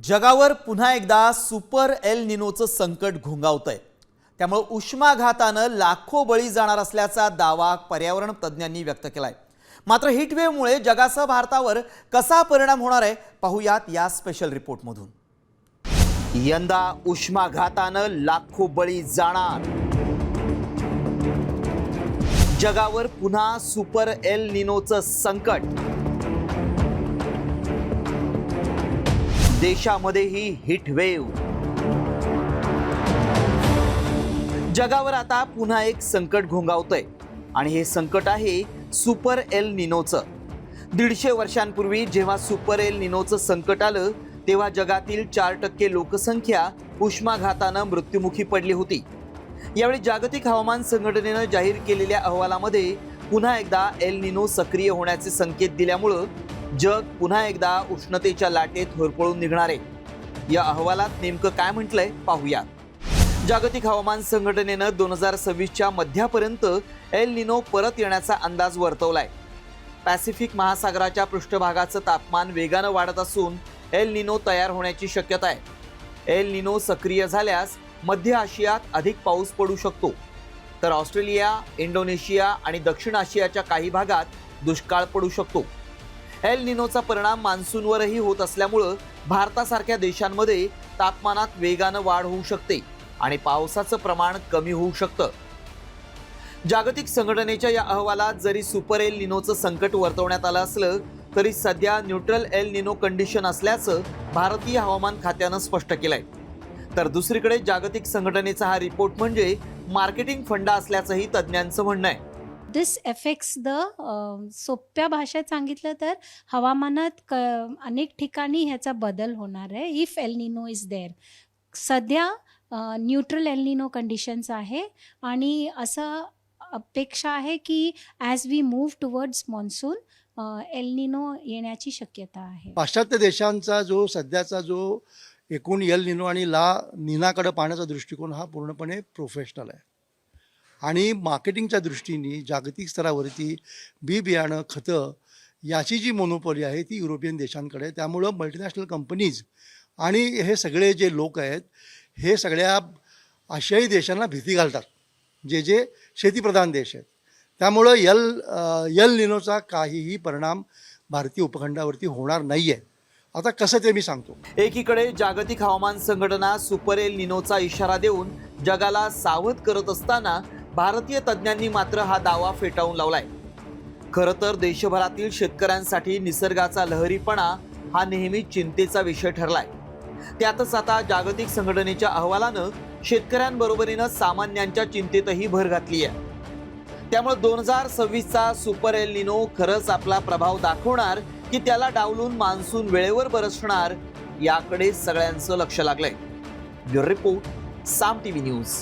जगावर पुन्हा एकदा सुपर एल निनोचं संकट घोंगावतंय। त्यामुळे उष्माघातानं लाखो बळी जाणार असल्याचा दावा पर्यावरण तज्ज्ञांनी व्यक्त केलाय। मात्र हीट वेव्हमुळे जगासह भारतावर कसा परिणाम होणार आहे पाहूयात या स्पेशल रिपोर्टमधून। यंदा उष्माघातानं लाखो बळी जाणार, जगावर पुन्हा सुपर एल निनोचं संकट, देशामध्येही हीट वेव्ह। जगावर आता पुन्हा एक संकट घोंगावतंय आणि हे संकट आहे सुपर एल निनोचं। 150 वर्षांपूर्वी जेव्हा सुपर एल निनोचं संकट आलं तेव्हा जगातील 4% लोकसंख्या उष्माघातानं मृत्युमुखी पडली होती। यावेळी जागतिक हवामान संघटनेनं जाहीर केलेल्या अहवालामध्ये पुन्हा एकदा एल निनो सक्रिय होण्याचे संकेत दिल्यामुळे जग पुन्हा एकदा उष्णतेच्या लाटेत होरपळून निघणार आहे। या अहवालात नेमकं काय म्हटलंय पाहूया। जागतिक हवामान संघटनेनं 2026च्या मध्यापर्यंत एल निनो परत येण्याचा अंदाज वर्तवलाय। पॅसिफिक महासागराच्या पृष्ठभागाचं तापमान वेगानं वाढत असून एल निनो तयार होण्याची शक्यता आहे। एल निनो सक्रिय झाल्यास मध्य आशियात अधिक पाऊस पडू शकतो, तर ऑस्ट्रेलिया, इंडोनेशिया आणि दक्षिण आशियाच्या काही भागात दुष्काळ पडू शकतो। एल निनोचा परिणाम मान्सूनवरही होत असल्यामुळे भारतासारख्या देशांमध्ये तापमानात वेगानं वाढ होऊ शकते आणि पावसाचं प्रमाण कमी होऊ शकतं। जागतिक संघटनेच्या या अहवालात जरी सुपर एल निनोचं संकट वर्तवण्यात आलं असलं तरी सध्या न्यूट्रल एल निनो कंडिशन असल्याचं भारतीय हवामान खात्यानं स्पष्ट केलंय। तर दुसरीकडे जागतिक संघटनेचा हा रिपोर्ट म्हणजे मार्केटिंग फंडा असल्याचंही तज्ज्ञांचं म्हणणं आहे। दिस एफेक्ट्स द सोप्या भाषेत सांगितलं तर हवामानात अनेक ठिकाणी ह्याचा बदल होणार आहे if El Nino is there. सध्या न्यूट्रल एल निनो कंडिशन्स आहे आणि असं अपेक्षा आहे की as we move towards monsoon El Nino येण्याची शक्यता आहे। पाश्चात्य देशांचा जो सध्याचा जो एकूण एल निनो आणि ला निनाकडे पाहण्याचा दृष्टिकोन हा पूर्णपणे प्रोफेशनल आहे आणि मार्केटिंगच्या दृष्टीने जागतिक स्तरावरती बी बियाणं खतं याची जी मोनोपॉली आहे ती युरोपियन देशांकडे। त्यामुळं मल्टीनॅशनल कंपनीज आणि हे सगळे जे लोक आहेत हे सगळ्या आशियाई देशांना भीती घालतात, जे शेतीप्रधान देश आहेत। त्यामुळं एल निनोचा काहीही परिणाम भारतीय उपखंडावरती होणार नाही आहे। आता कसं ते मी सांगतो। एकीकडे जागतिक हवामान संघटना सुपर एल निनोचा इशारा देऊन जगाला सावध करत असताना भारतीय तज्ज्ञांनी मात्र हा दावा फेटाळून लावलाय। खरं तर देशभरातील शेतकऱ्यांसाठी निसर्गाचा लहरीपणा हा नेहमी चिंतेचा विषय ठरलाय। त्यातच आता जागतिक संघटनेच्या अहवालानं शेतकऱ्यांबरोबरीनं सामान्यांच्या चिंतेतही भर घातली आहे। त्यामुळे 2026चा सुपर एल निनो खरंच आपला प्रभाव दाखवणार की त्याला डावलून मान्सून वेळेवर बरसणार याकडे सगळ्यांचं लक्ष लागलंय। ब्युरो रिपोर्ट, साम टीव्ही न्यूज।